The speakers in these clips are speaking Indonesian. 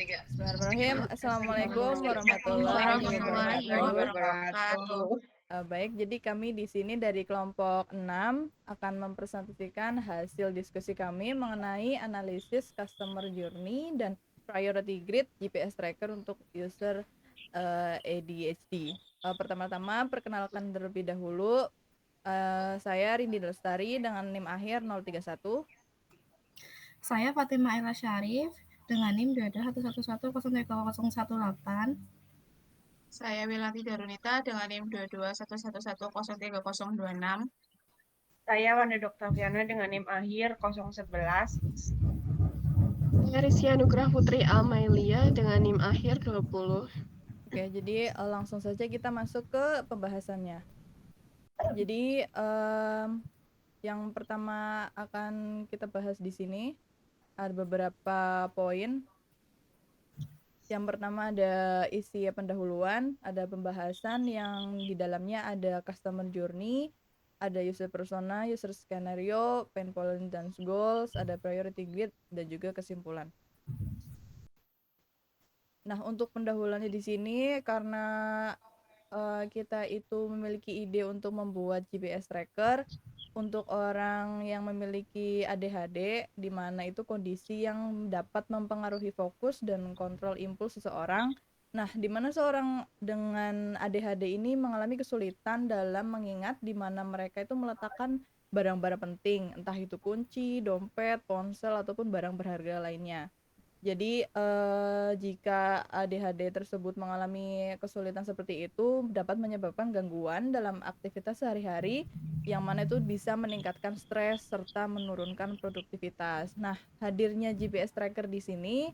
Bismillahirrahmanirrahim. Assalamualaikum warahmatullahi Warahmatullahi wabarakatuh. wabarakatuh. Baik, jadi kami di sini dari kelompok 6 akan mempresentasikan hasil diskusi kami mengenai analisis customer journey dan priority grid GPS tracker untuk user ADHD. Pertama-tama perkenalkan terlebih dahulu, saya Rindi Lestari dengan NIM akhir 031. Saya Fatimah Ella Syarif dengan NIM 2211103018. Saya Wilanti Darunita dengan NIM 2211103026. Saya Wanda Doktaviana dengan NIM akhir 011. Saya Rizky Anugrah Putri Almailia dengan NIM akhir 20. Oke, jadi langsung saja kita masuk ke pembahasannya. Jadi yang pertama akan kita bahas di sini ada beberapa poin. Yang pertama ada isi pendahuluan, ada pembahasan yang di dalamnya ada customer journey, ada user persona, user scenario, pain point dan goals, ada priority grid dan juga kesimpulan. Nah, untuk pendahuluannya di sini karena kita itu memiliki ide untuk membuat GPS tracker untuk orang yang memiliki ADHD, di mana itu kondisi yang dapat mempengaruhi fokus dan kontrol impuls seseorang. Nah, di mana seorang dengan ADHD ini mengalami kesulitan dalam mengingat di mana mereka itu meletakkan barang-barang penting, entah itu kunci, dompet, ponsel, ataupun barang berharga lainnya. Jadi jika ADHD tersebut mengalami kesulitan seperti itu dapat menyebabkan gangguan dalam aktivitas sehari-hari yang mana itu bisa meningkatkan stres serta menurunkan produktivitas. Nah, hadirnya GPS tracker di sini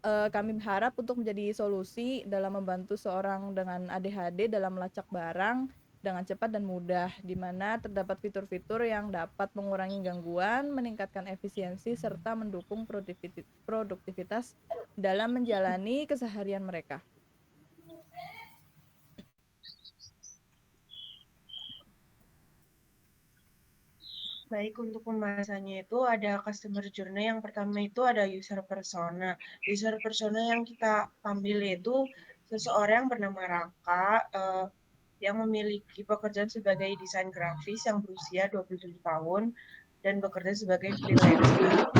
kami harap untuk menjadi solusi dalam membantu seorang dengan ADHD dalam melacak barang dengan cepat dan mudah, di mana terdapat fitur-fitur yang dapat mengurangi gangguan, meningkatkan efisiensi, serta mendukung produktivitas dalam menjalani keseharian mereka. Baik, untuk pembahasannya itu ada customer journey. Yang pertama itu ada user persona. User persona yang kita ambil itu seseorang bernama Raka yang memiliki pekerjaan sebagai desain grafis yang berusia 27 tahun dan bekerja sebagai freelancer.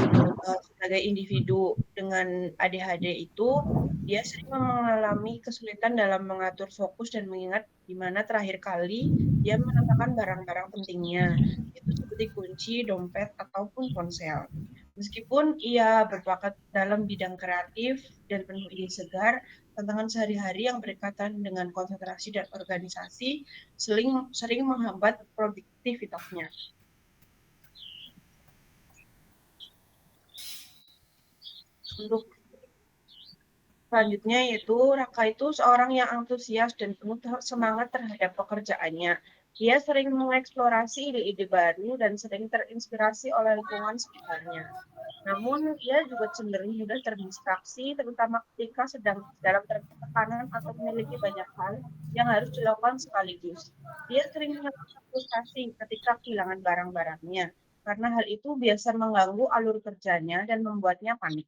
Sebagai individu dengan ADHD itu, dia sering mengalami kesulitan dalam mengatur fokus dan mengingat di mana terakhir kali dia meletakkan barang-barang pentingnya, itu seperti kunci, dompet, ataupun ponsel. Meskipun ia berbakat dalam bidang kreatif dan penuh ide segar, tantangan sehari-hari yang berkaitan dengan konsentrasi dan organisasi sering menghambat produktivitasnya. Untuk selanjutnya yaitu Raka itu seorang yang antusias dan penuh semangat terhadap pekerjaannya. Dia sering mengeksplorasi ide-ide baru dan sering terinspirasi oleh lingkungan sekitarnya. Namun, ia juga cenderung mudah terdistraksi, terutama ketika sedang dalam tekanan atau memiliki banyak hal yang harus dilakukan sekaligus. Dia sering mengalami frustasi ketika kehilangan barang-barangnya, karena hal itu biasa mengganggu alur kerjanya dan membuatnya panik.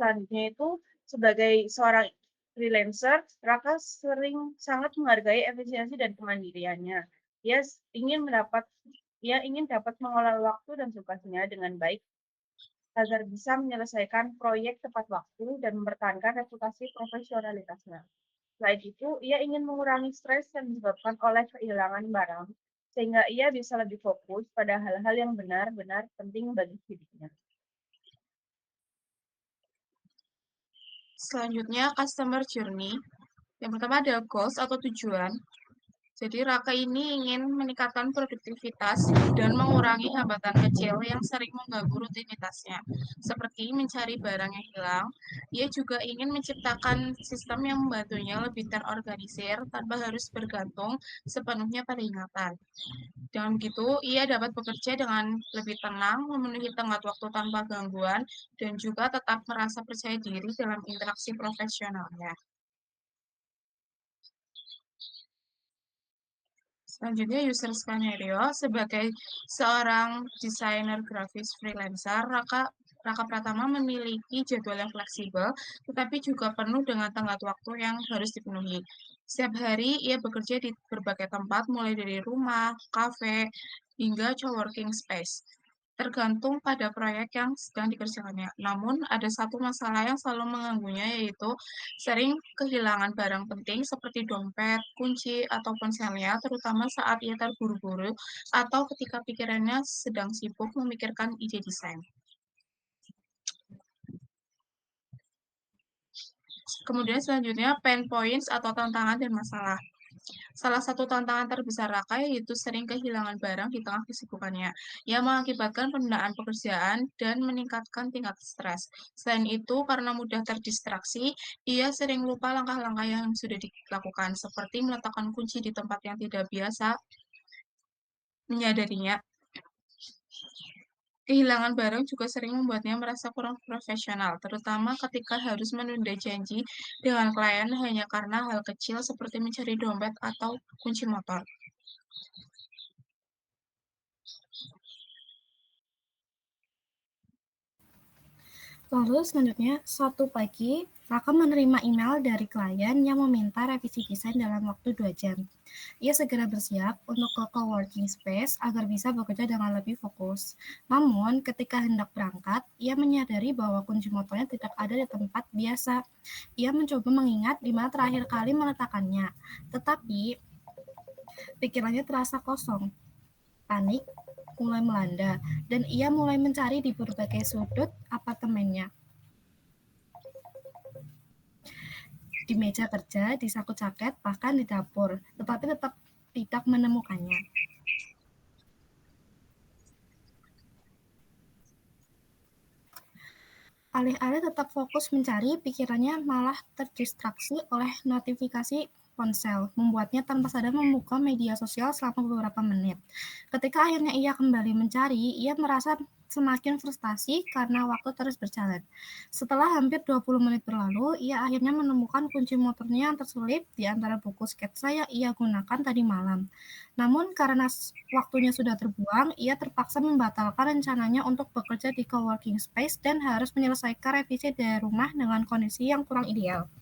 Selanjutnya itu sebagai seorang freelancer, Raka sering sangat menghargai efisiensi dan kemandiriannya. Dia ingin dapat mengelola waktu dan tugasnya dengan baik agar bisa menyelesaikan proyek tepat waktu dan mempertahankan reputasi profesionalitasnya. Selain itu, ia ingin mengurangi stres yang disebabkan oleh kehilangan barang, sehingga ia bisa lebih fokus pada hal-hal yang benar-benar penting bagi hidupnya. Selanjutnya, customer journey. Yang pertama ada goals atau tujuan. Jadi Raka ini ingin meningkatkan produktivitas dan mengurangi hambatan kecil yang sering mengganggu rutinitasnya, seperti mencari barang yang hilang. Ia juga ingin menciptakan sistem yang membantunya lebih terorganisir tanpa harus bergantung sepenuhnya pada ingatan. Dengan begitu, ia dapat bekerja dengan lebih tenang, memenuhi tenggat waktu tanpa gangguan, dan juga tetap merasa percaya diri dalam interaksi profesionalnya. Selanjutnya, user skenario. Sebagai seorang desainer grafis freelancer, Raka Raka Pratama memiliki jadwal yang fleksibel, tetapi juga penuh dengan tenggat waktu yang harus dipenuhi. Setiap hari ia bekerja di berbagai tempat, mulai dari rumah, kafe, hingga coworking space. Tergantung pada proyek yang sedang dikerjakannya. Namun, ada satu masalah yang selalu mengganggunya, yaitu sering kehilangan barang penting seperti dompet, kunci, atau ponselnya, terutama saat ia terburu-buru atau ketika pikirannya sedang sibuk memikirkan ide desain. Kemudian selanjutnya, pain points atau tantangan dan masalah. Salah satu tantangan terbesar Raka yaitu sering kehilangan barang di tengah kesibukannya, yang mengakibatkan penundaan pekerjaan dan meningkatkan tingkat stres. Selain itu, karena mudah terdistraksi, ia sering lupa langkah-langkah yang sudah dilakukan, seperti meletakkan kunci di tempat yang tidak biasa menyadarinya. Kehilangan barang juga sering membuatnya merasa kurang profesional, terutama ketika harus menunda janji dengan klien hanya karena hal kecil seperti mencari dompet atau kunci motor. Lalu selanjutnya, suatu pagi, Raka menerima email dari klien yang meminta revisi desain dalam waktu 2 jam. Ia segera bersiap untuk ke coworking space agar bisa bekerja dengan lebih fokus. Namun, ketika hendak berangkat, ia menyadari bahwa kunci motornya tidak ada di tempat biasa. Ia mencoba mengingat di mana terakhir kali meletakkannya, tetapi pikirannya terasa kosong. Panik mulai melanda, dan ia mulai mencari di berbagai sudut apartemennya. Di meja kerja, di saku jaket, bahkan di dapur, tetapi tetap tidak menemukannya. Alih-alih tetap fokus mencari, pikirannya malah terdistraksi oleh notifikasi ponsel, membuatnya tanpa sadar membuka media sosial selama beberapa menit. Ketika akhirnya ia kembali mencari, ia merasa semakin frustasi karena waktu terus berjalan. Setelah hampir 20 menit berlalu, ia akhirnya menemukan kunci motornya yang terselip di antara buku sketsa yang ia gunakan tadi malam. Namun karena waktunya sudah terbuang, ia terpaksa membatalkan rencananya untuk bekerja di coworking space dan harus menyelesaikan revisi dari rumah dengan kondisi yang kurang ideal.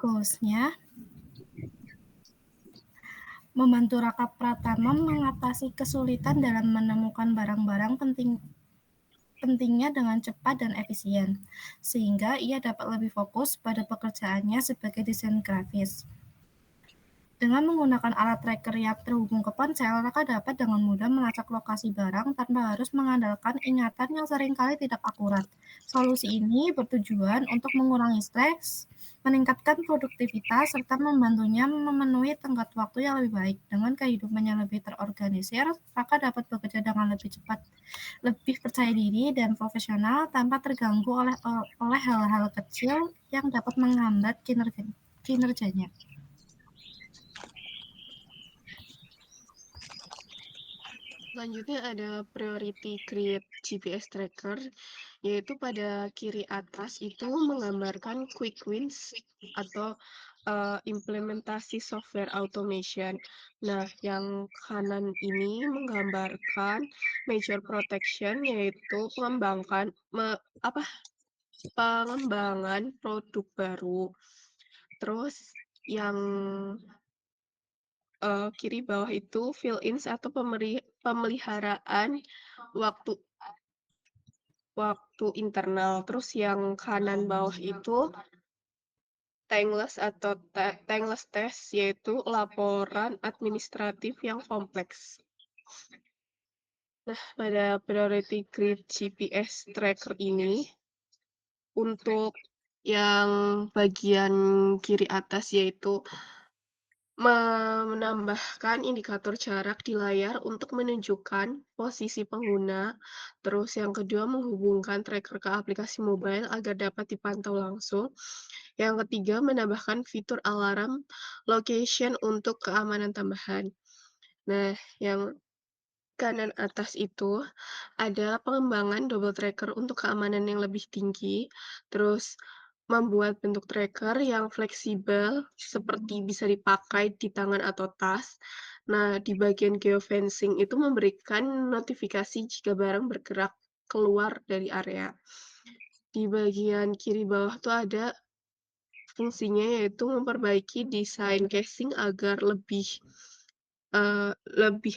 Goals-nya membantu Raka Pratama mengatasi kesulitan dalam menemukan barang-barang pentingnya dengan cepat dan efisien, sehingga ia dapat lebih fokus pada pekerjaannya sebagai desain grafis. Dengan menggunakan alat tracker yang terhubung ke ponsel, Raka dapat dengan mudah melacak lokasi barang tanpa harus mengandalkan ingatan yang seringkali tidak akurat. Solusi ini bertujuan untuk mengurangi stres, meningkatkan produktivitas, serta membantunya memenuhi tenggat waktu yang lebih baik. Dengan kehidupan yang lebih terorganisir, Raka dapat bekerja dengan lebih cepat, lebih percaya diri, dan profesional tanpa terganggu oleh hal-hal kecil yang dapat menghambat kinerjanya. Selanjutnya ada priority create GPS tracker, yaitu pada kiri atas itu menggambarkan quick wins atau implementasi software automation. Nah, yang kanan ini menggambarkan major protection, yaitu pengembangan produk baru. Terus yang kiri bawah itu fill-ins atau pemeliharaan waktu internal. Terus yang kanan bawah itu tankless test, yaitu laporan administratif yang kompleks. Nah, pada priority grid GPS tracker ini, untuk yang bagian kiri atas yaitu menambahkan indikator jarak di layar untuk menunjukkan posisi pengguna. Terus yang kedua, menghubungkan tracker ke aplikasi mobile agar dapat dipantau langsung. Yang ketiga, menambahkan fitur alarm location untuk keamanan tambahan. Nah, yang kanan atas itu ada pengembangan double tracker untuk keamanan yang lebih tinggi. Terus membuat bentuk tracker yang fleksibel seperti bisa dipakai di tangan atau tas. Nah, di bagian geofencing itu memberikan notifikasi jika barang bergerak keluar dari area. Di bagian kiri bawah tuh ada fungsinya yaitu memperbaiki desain casing agar lebih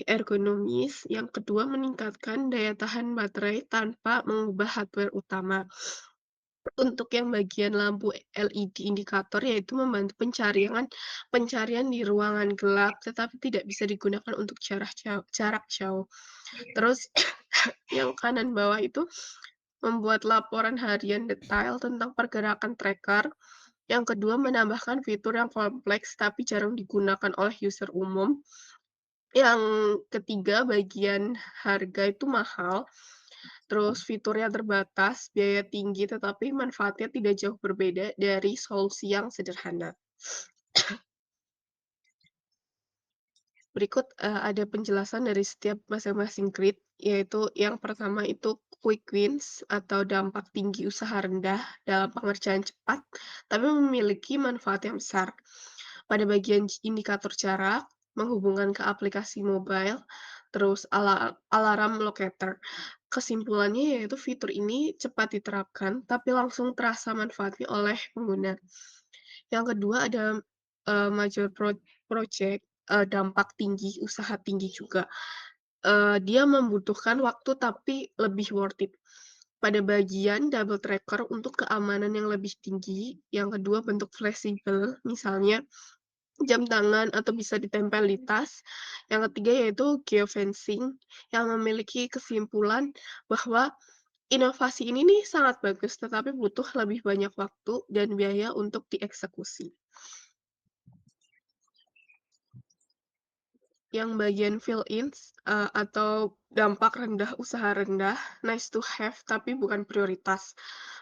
ergonomis. Yang kedua, meningkatkan daya tahan baterai tanpa mengubah hardware utama. Untuk yang bagian lampu LED indikator, yaitu membantu pencarian di ruangan gelap, tetapi tidak bisa digunakan untuk jarak jauh. Terus yang kanan bawah itu membuat laporan harian detail tentang pergerakan tracker. Yang kedua, menambahkan fitur yang kompleks tapi jarang digunakan oleh user umum. Yang ketiga, bagian harga itu mahal, terus fiturnya terbatas, biaya tinggi, tetapi manfaatnya tidak jauh berbeda dari solusi yang sederhana. Berikut, ada penjelasan dari setiap masing-masing grid, yaitu yang pertama itu quick wins atau dampak tinggi usaha rendah dalam pengerjaan cepat, tapi memiliki manfaat yang besar. Pada bagian indikator jarak, menghubungkan ke aplikasi mobile, terus alarm locator. Kesimpulannya yaitu fitur ini cepat diterapkan, tapi langsung terasa manfaatnya oleh pengguna. Yang kedua ada, major project, dampak tinggi, usaha tinggi juga. Dia membutuhkan waktu tapi lebih worth it. Pada bagian double tracker untuk keamanan yang lebih tinggi, yang kedua bentuk fleksibel, misalnya jam tangan atau bisa ditempel di tas. Yang ketiga yaitu geofencing yang memiliki kesimpulan bahwa inovasi ini nih sangat bagus, tetapi butuh lebih banyak waktu dan biaya untuk dieksekusi. Yang bagian fill-ins, atau dampak rendah usaha rendah, nice to have tapi bukan prioritas.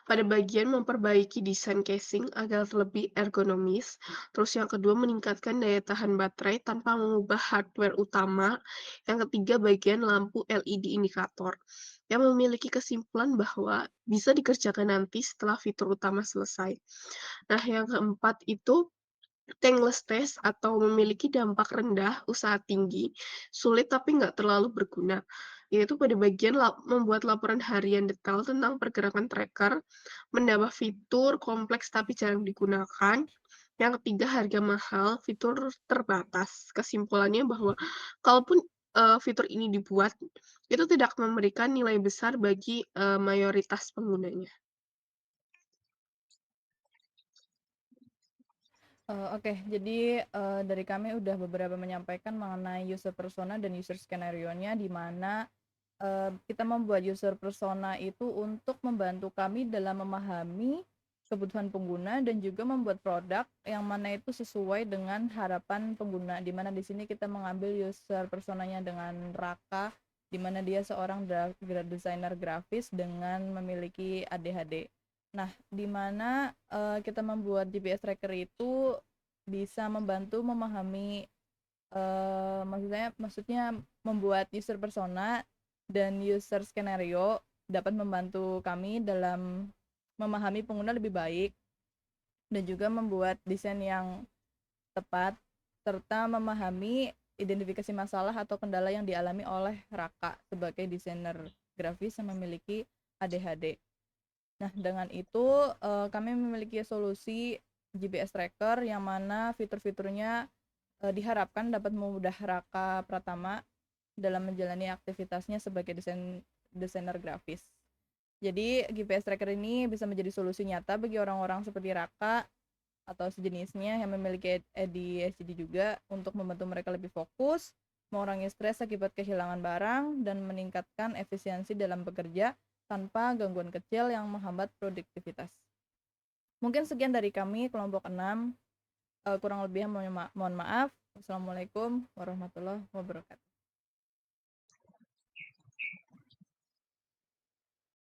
Pada bagian memperbaiki desain casing agar lebih ergonomis, terus yang kedua meningkatkan daya tahan baterai tanpa mengubah hardware utama, yang ketiga bagian lampu LED indikator, yang memiliki kesimpulan bahwa bisa dikerjakan nanti setelah fitur utama selesai. Nah, yang keempat itu tankless test atau memiliki dampak rendah, usaha tinggi, sulit tapi nggak terlalu berguna, yaitu pada bagian membuat laporan harian detail tentang pergerakan tracker, menambah fitur kompleks tapi jarang digunakan. Yang ketiga, harga mahal, fitur terbatas. Kesimpulannya bahwa kalaupun fitur ini dibuat, itu tidak memberikan nilai besar bagi mayoritas penggunanya. Oke, jadi, dari kami udah beberapa menyampaikan mengenai user persona dan user skenario-nya, di mana, kita membuat user persona itu untuk membantu kami dalam memahami kebutuhan pengguna dan juga membuat produk yang mana itu sesuai dengan harapan pengguna. Di mana di sini kita mengambil user personanya dengan Raka, di mana dia seorang desainer grafis dengan memiliki ADHD. Nah, di mana, kita membuat GPS tracker itu bisa membantu memahami, maksudnya membuat user persona dan user skenario dapat membantu kami dalam memahami pengguna lebih baik dan juga membuat desain yang tepat, serta memahami identifikasi masalah atau kendala yang dialami oleh Raka sebagai desainer grafis yang memiliki ADHD. Nah, dengan itu, kami memiliki solusi GPS tracker yang mana fitur-fiturnya, diharapkan dapat memudahkan Raka Pratama dalam menjalani aktivitasnya sebagai desainer grafis. Jadi, GPS tracker ini bisa menjadi solusi nyata bagi orang-orang seperti Raka atau sejenisnya yang memiliki ADHD juga untuk membantu mereka lebih fokus, mengurangi stres akibat kehilangan barang, dan meningkatkan efisiensi dalam bekerja tanpa gangguan kecil yang menghambat produktivitas. Mungkin sekian dari kami, kelompok 6. Kurang lebihnya mohon maaf. Wassalamualaikum warahmatullahi wabarakatuh.